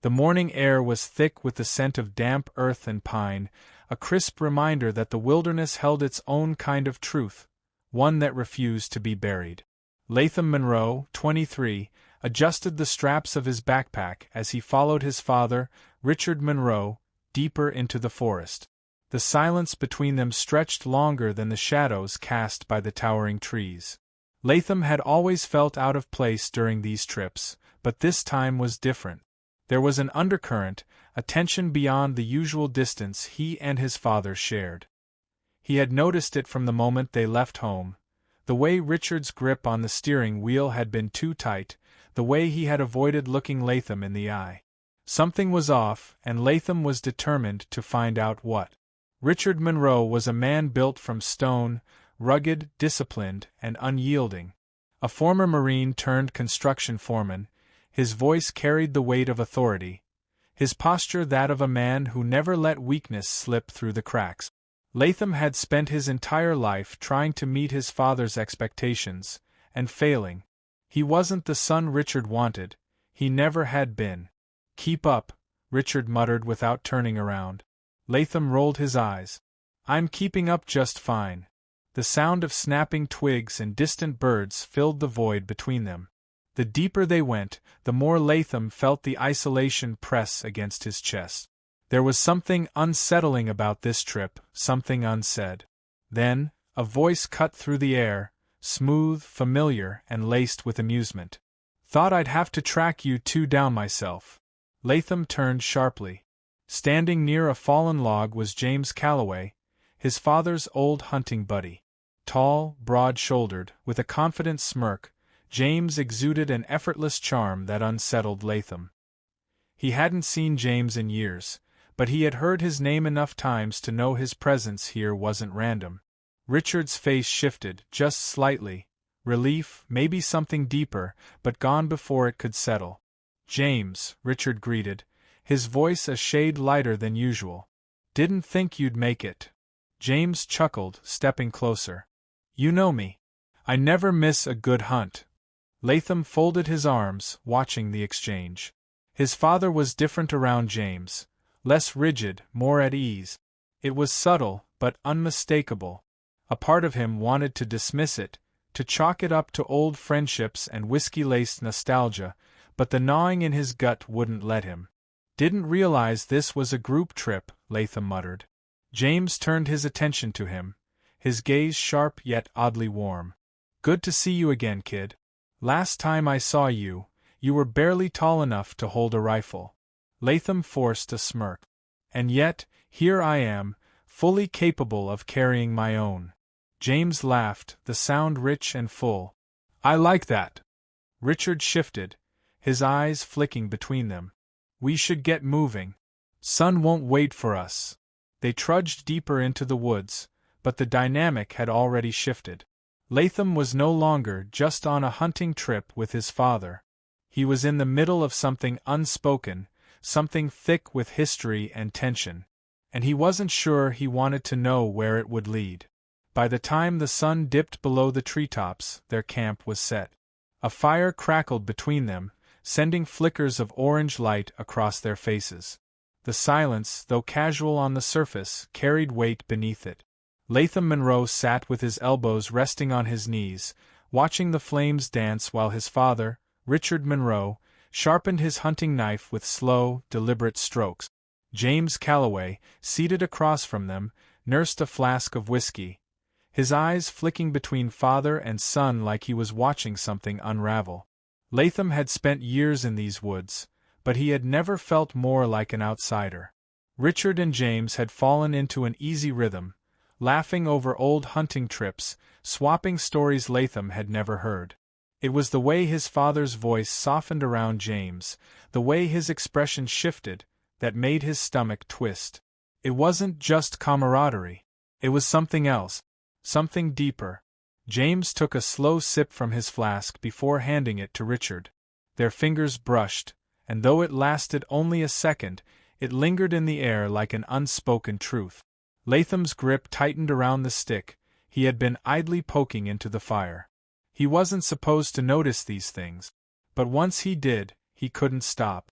The morning air was thick with the scent of damp earth and pine, a crisp reminder that the wilderness held its own kind of truth, one that refused to be buried. Latham Monroe, 23, adjusted the straps of his backpack as he followed his father, Richard Monroe, deeper into the forest. The silence between them stretched longer than the shadows cast by the towering trees. Latham had always felt out of place during these trips, but this time was different. There was an undercurrent, a tension beyond the usual distance he and his father shared. He had noticed it from the moment they left home. The way Richard's grip on the steering wheel had been too tight, the way he had avoided looking Latham in the eye. Something was off, and Latham was determined to find out what. Richard Monroe was a man built from stone, rugged, disciplined, and unyielding. A former Marine turned construction foreman, his voice carried the weight of authority, his posture that of a man who never let weakness slip through the cracks. Latham had spent his entire life trying to meet his father's expectations, and failing. He wasn't the son Richard wanted, he never had been. "Keep up," Richard muttered without turning around. Latham rolled his eyes. "I'm keeping up just fine." The sound of snapping twigs and distant birds filled the void between them. The deeper they went, the more Latham felt the isolation press against his chest. There was something unsettling about this trip, something unsaid. Then, a voice cut through the air, smooth, familiar, and laced with amusement. "Thought I'd have to track you two down myself." Latham turned sharply. Standing near a fallen log was James Calloway, his father's old hunting buddy. Tall, broad-shouldered, with a confident smirk, James exuded an effortless charm that unsettled Latham. He hadn't seen James in years, but he had heard his name enough times to know his presence here wasn't random. Richard's face shifted, just slightly. Relief, maybe something deeper, but gone before it could settle. "James," Richard greeted, his voice a shade lighter than usual. "Didn't think you'd make it." James chuckled, stepping closer. "You know me. I never miss a good hunt." Latham folded his arms, watching the exchange. His father was different around James, less rigid, more at ease. It was subtle, but unmistakable. A part of him wanted to dismiss it, to chalk it up to old friendships and whiskey-laced nostalgia, but the gnawing in his gut wouldn't let him. "Didn't realize this was a group trip," Latham muttered. James turned his attention to him, his gaze sharp yet oddly warm. "Good to see you again, kid. Last time I saw you, you were barely tall enough to hold a rifle." Latham forced a smirk. "And yet, here I am, fully capable of carrying my own." James laughed, the sound rich and full. "I like that." Richard shifted, his eyes flicking between them. "We should get moving. Sun won't wait for us." They trudged deeper into the woods, but the dynamic had already shifted. Latham was no longer just on a hunting trip with his father. He was in the middle of something unspoken, something thick with history and tension. And he wasn't sure he wanted to know where it would lead. By the time the sun dipped below the treetops, their camp was set. A fire crackled between them, sending flickers of orange light across their faces. The silence, though casual on the surface, carried weight beneath it. Latham Monroe sat with his elbows resting on his knees, watching the flames dance while his father, Richard Monroe, sharpened his hunting knife with slow, deliberate strokes. James Calloway, seated across from them, nursed a flask of whiskey, his eyes flicking between father and son like he was watching something unravel. Latham had spent years in these woods, but he had never felt more like an outsider. Richard and James had fallen into an easy rhythm, laughing over old hunting trips, swapping stories Latham had never heard. It was the way his father's voice softened around James, the way his expression shifted, that made his stomach twist. It wasn't just camaraderie. It was something else, something deeper. James took a slow sip from his flask before handing it to Richard. Their fingers brushed, and though it lasted only a second, it lingered in the air like an unspoken truth. Latham's grip tightened around the stick he had been idly poking into the fire. He wasn't supposed to notice these things, but once he did, he couldn't stop.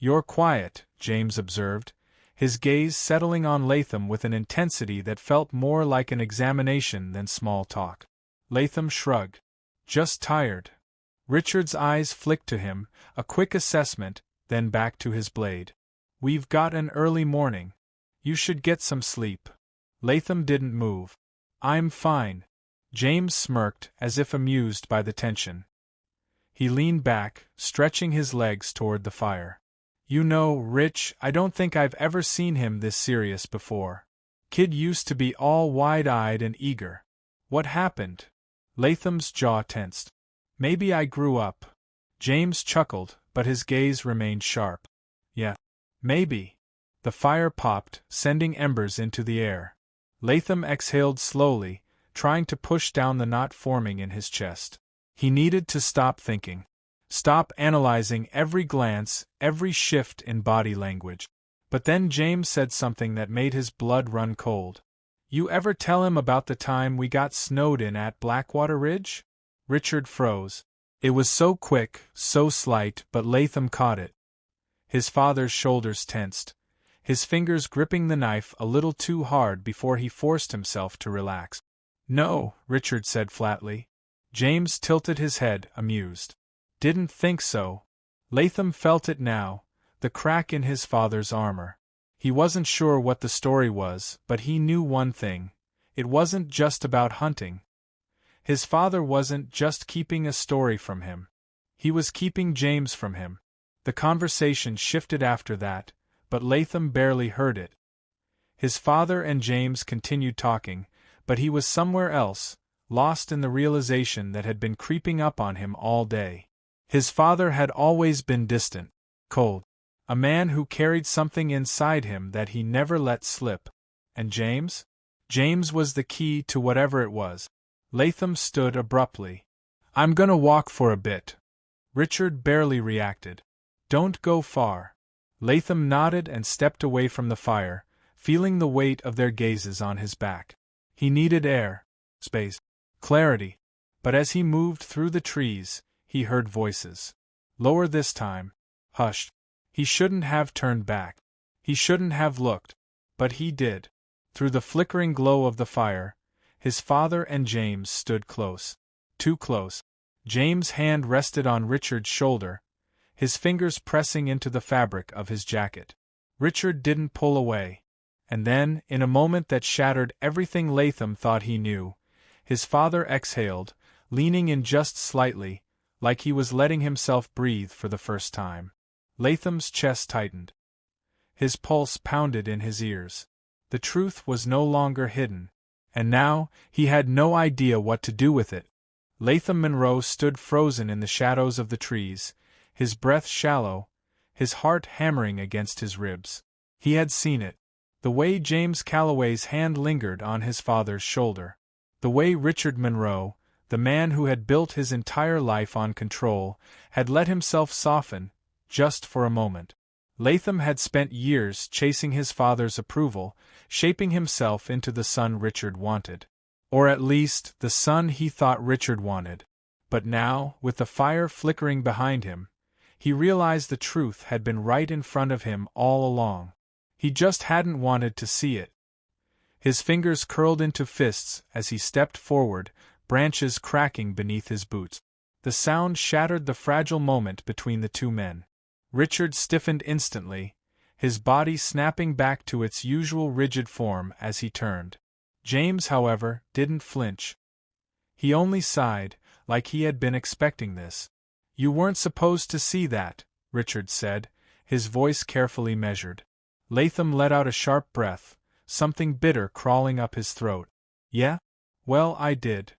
You're quiet, James observed, his gaze settling on Latham with an intensity that felt more like an examination than small talk. Latham shrugged. Just tired. Richard's eyes flicked to him, a quick assessment, then back to his blade. We've got an early morning. You should get some sleep. Latham didn't move. I'm fine. James smirked, as if amused by the tension. He leaned back, stretching his legs toward the fire. You know, Rich, I don't think I've ever seen him this serious before. Kid used to be all wide-eyed and eager. What happened? Latham's jaw tensed. Maybe I grew up. James chuckled, but his gaze remained sharp. Yeah. Maybe. The fire popped, sending embers into the air. Latham exhaled slowly, trying to push down the knot forming in his chest. He needed to stop thinking. Stop analyzing every glance, every shift in body language. But then James said something that made his blood run cold. You ever tell him about the time we got snowed in at Blackwater Ridge? Richard froze. It was so quick, so slight, but Latham caught it. His father's shoulders tensed, his fingers gripping the knife a little too hard before he forced himself to relax. No, Richard said flatly. James tilted his head, amused. Didn't think so. Latham felt it now, the crack in his father's armor. He wasn't sure what the story was, but he knew one thing. It wasn't just about hunting. His father wasn't just keeping a story from him. He was keeping James from him. The conversation shifted after that, but Latham barely heard it. His father and James continued talking, but he was somewhere else, lost in the realization that had been creeping up on him all day. His father had always been distant, cold, a man who carried something inside him that he never let slip. And James? James was the key to whatever it was. Latham stood abruptly. I'm gonna walk for a bit. Richard barely reacted. Don't go far. Latham nodded and stepped away from the fire, feeling the weight of their gazes on his back. He needed air, space, clarity. But as he moved through the trees, he heard voices. Lower this time. Hushed. He shouldn't have turned back. He shouldn't have looked. But he did. Through the flickering glow of the fire, his father and James stood close. Too close. James' hand rested on Richard's shoulder, his fingers pressing into the fabric of his jacket. Richard didn't pull away. And then, in a moment that shattered everything Latham thought he knew, his father exhaled, leaning in just slightly, like he was letting himself breathe for the first time. Latham's chest tightened. His pulse pounded in his ears. The truth was no longer hidden, and now he had no idea what to do with it. Latham Monroe stood frozen in the shadows of the trees, his breath shallow, his heart hammering against his ribs. He had seen it. The way James Calloway's hand lingered on his father's shoulder. The way Richard Monroe, the man who had built his entire life on control, had let himself soften, just for a moment. Latham had spent years chasing his father's approval, shaping himself into the son Richard wanted. Or at least, the son he thought Richard wanted. But now, with the fire flickering behind him, he realized the truth had been right in front of him all along. He just hadn't wanted to see it. His fingers curled into fists as he stepped forward, branches cracking beneath his boots. The sound shattered the fragile moment between the two men. Richard stiffened instantly, his body snapping back to its usual rigid form as he turned. James, however, didn't flinch. He only sighed, like he had been expecting this. You weren't supposed to see that, Richard said, his voice carefully measured. Latham let out a sharp breath, something bitter crawling up his throat. Yeah? Well, I did.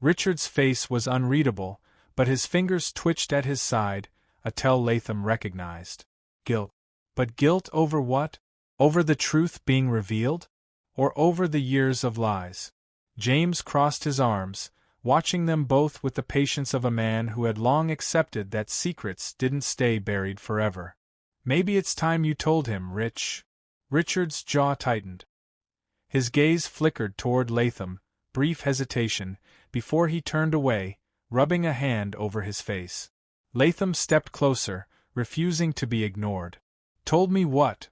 Richard's face was unreadable, but his fingers twitched at his side, a tell Latham recognized. Guilt. But guilt over what? Over the truth being revealed? Or over the years of lies? James crossed his arms, watching them both with the patience of a man who had long accepted that secrets didn't stay buried forever. Maybe it's time you told him, Rich. Richard's jaw tightened. His gaze flickered toward Latham, brief hesitation, before he turned away, rubbing a hand over his face. Latham stepped closer, refusing to be ignored. Told me what?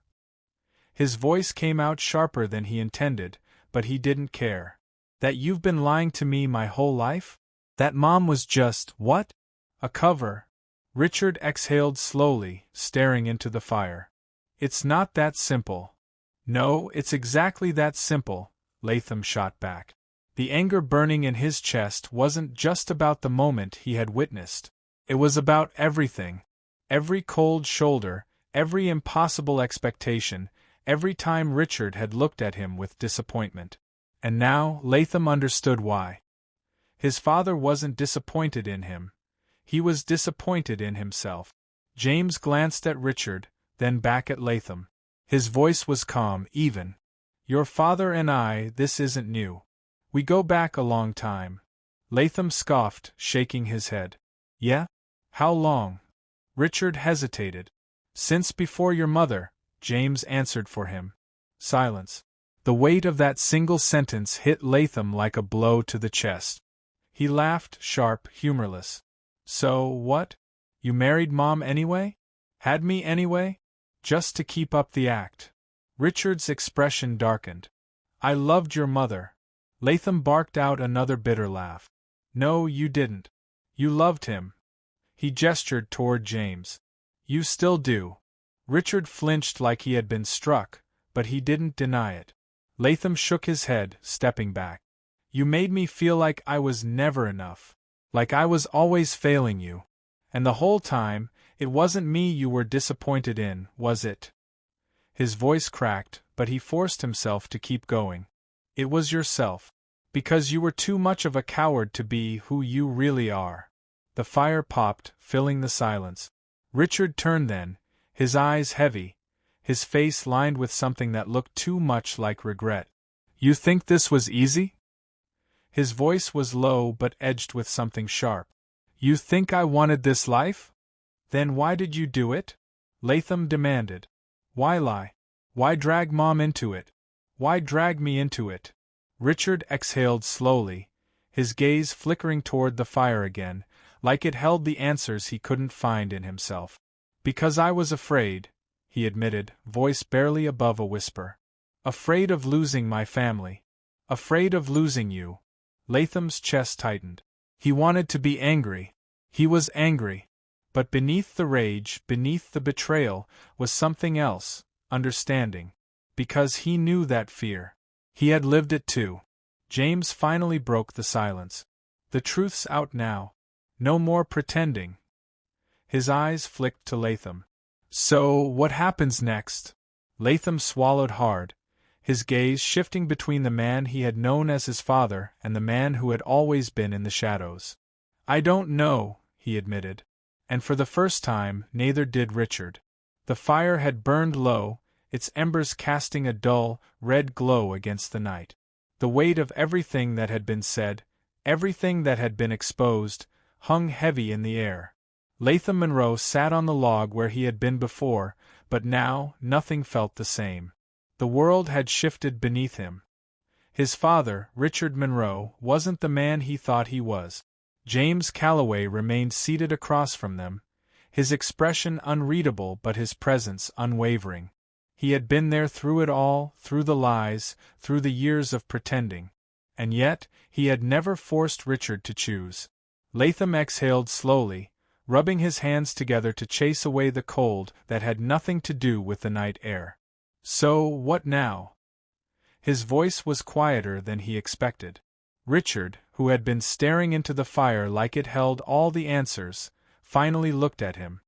His voice came out sharper than he intended, but he didn't care. That you've been lying to me my whole life? That Mom was just, what? A cover? Richard exhaled slowly, staring into the fire. It's not that simple. No, it's exactly that simple, Latham shot back. The anger burning in his chest wasn't just about the moment he had witnessed. It was about everything. Every cold shoulder, every impossible expectation, every time Richard had looked at him with disappointment. And now, Latham understood why. His father wasn't disappointed in him. He was disappointed in himself. James glanced at Richard, then back at Latham. His voice was calm, even. Your father and I, this isn't new. We go back a long time. Latham scoffed, shaking his head. Yeah? How long? Richard hesitated. Since before your mother, James answered for him. Silence. The weight of that single sentence hit Latham like a blow to the chest. He laughed, sharp, humorless. So, what? You married Mom anyway? Had me anyway? Just to keep up the act. Richard's expression darkened. I loved your mother. Latham barked out another bitter laugh. No, you didn't. You loved him. He gestured toward James. You still do. Richard flinched like he had been struck, but he didn't deny it. Latham shook his head, stepping back. You made me feel like I was never enough. Like I was always failing you. And the whole time, it wasn't me you were disappointed in, was it? His voice cracked, but he forced himself to keep going. It was yourself. Because you were too much of a coward to be who you really are. The fire popped, filling the silence. Richard turned then, his eyes heavy, his face lined with something that looked too much like regret. You think this was easy? His voice was low but edged with something sharp. You think I wanted this life? Then why did you do it? Latham demanded. Why lie? Why drag Mom into it? Why drag me into it? Richard exhaled slowly, his gaze flickering toward the fire again, like it held the answers he couldn't find in himself. Because I was afraid, he admitted, voice barely above a whisper. Afraid of losing my family. Afraid of losing you. Latham's chest tightened. He wanted to be angry. He was angry. But beneath the rage, beneath the betrayal, was something else, understanding. Because he knew that fear. He had lived it too. James finally broke the silence. The truth's out now. No more pretending. His eyes flicked to Latham. So, what happens next? Latham swallowed hard, his gaze shifting between the man he had known as his father and the man who had always been in the shadows. I don't know, he admitted. And for the first time, neither did Richard. The fire had burned low, its embers casting a dull, red glow against the night. The weight of everything that had been said, everything that had been exposed, hung heavy in the air. Latham Monroe sat on the log where he had been before, but now, nothing felt the same. The world had shifted beneath him. His father, Richard Monroe, wasn't the man he thought he was. James Calloway remained seated across from them, his expression unreadable but his presence unwavering. He had been there through it all, through the lies, through the years of pretending. And yet, he had never forced Richard to choose. Latham exhaled slowly, rubbing his hands together to chase away the cold that had nothing to do with the night air. So, what now? His voice was quieter than he expected. Richard, who had been staring into the fire like it held all the answers, finally looked at him.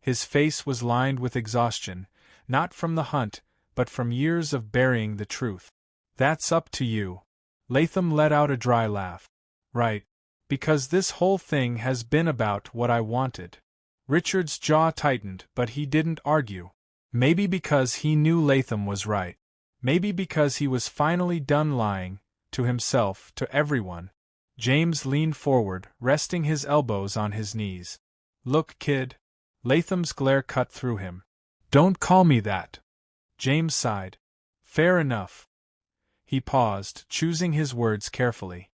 His face was lined with exhaustion, not from the hunt, but from years of burying the truth. That's up to you. Latham let out a dry laugh. Right. Because this whole thing has been about what I wanted. Richard's jaw tightened, but he didn't argue. Maybe because he knew Latham was right. Maybe because he was finally done lying, to himself, to everyone. James leaned forward, resting his elbows on his knees. Look, kid. Latham's glare cut through him. Don't call me that. James sighed. Fair enough. He paused, choosing his words carefully.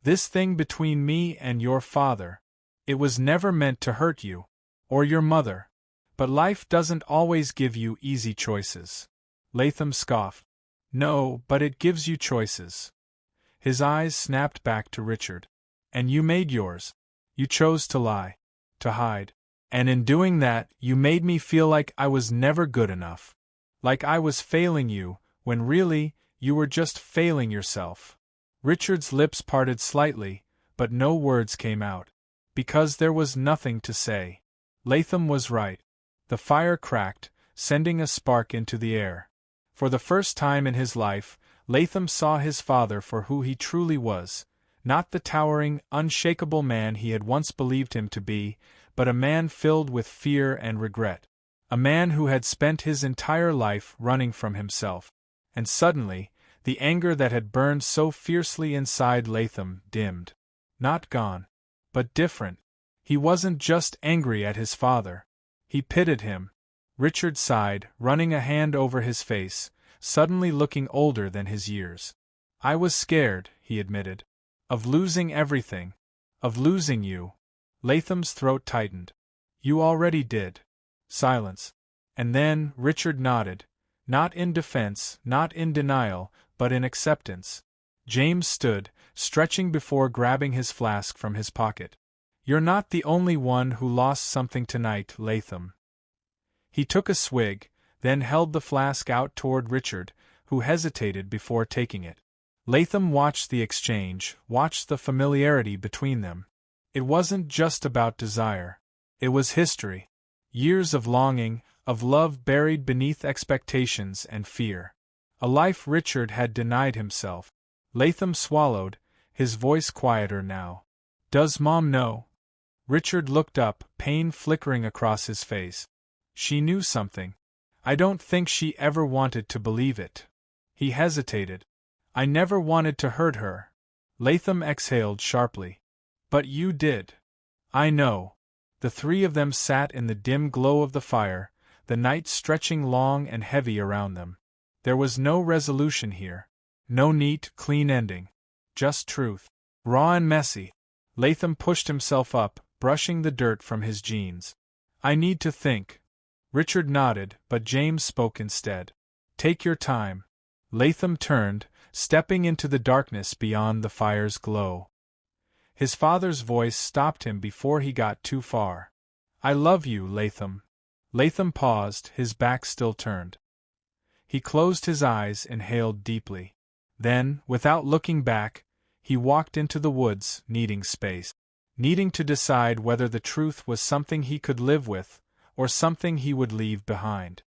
This thing between me and your father. It was never meant to hurt you. Or your mother. But life doesn't always give you easy choices. Latham scoffed. No, but it gives you choices. His eyes snapped back to Richard. And you made yours. You chose to lie. To hide. And in doing that, you made me feel like I was never good enough. Like I was failing you, when really, you were just failing yourself. Richard's lips parted slightly, but no words came out. Because there was nothing to say. Latham was right. The fire cracked, sending a spark into the air. For the first time in his life, Latham saw his father for who he truly was, not the towering, unshakable man he had once believed him to be, but a man filled with fear and regret. A man who had spent his entire life running from himself. And suddenly, the anger that had burned so fiercely inside Latham dimmed. Not gone. But different. He wasn't just angry at his father. He pitied him. Richard sighed, running a hand over his face, suddenly looking older than his years. I was scared, he admitted. Of losing everything. Of losing you. Latham's throat tightened. You already did. Silence. And then, Richard nodded. Not in defense, not in denial, but in acceptance. James stood, stretching before grabbing his flask from his pocket. You're not the only one who lost something tonight, Latham. He took a swig, then held the flask out toward Richard, who hesitated before taking it. Latham watched the exchange, watched the familiarity between them. It wasn't just about desire. It was history. Years of longing, of love buried beneath expectations and fear. A life Richard had denied himself. Latham swallowed, his voice quieter now. Does Mom know? Richard looked up, pain flickering across his face. She knew something. I don't think she ever wanted to believe it. He hesitated. I never wanted to hurt her. Latham exhaled sharply. But you did. I know. The three of them sat in the dim glow of the fire, the night stretching long and heavy around them. There was no resolution here. No neat, clean ending. Just truth. Raw and messy. Latham pushed himself up, brushing the dirt from his jeans. I need to think. Richard nodded, but James spoke instead. Take your time. Latham turned, stepping into the darkness beyond the fire's glow. His father's voice stopped him before he got too far. I love you, Latham. Latham paused, his back still turned. He closed his eyes, inhaled deeply. Then, without looking back, he walked into the woods, needing space. Needing to decide whether the truth was something he could live with, or something he would leave behind.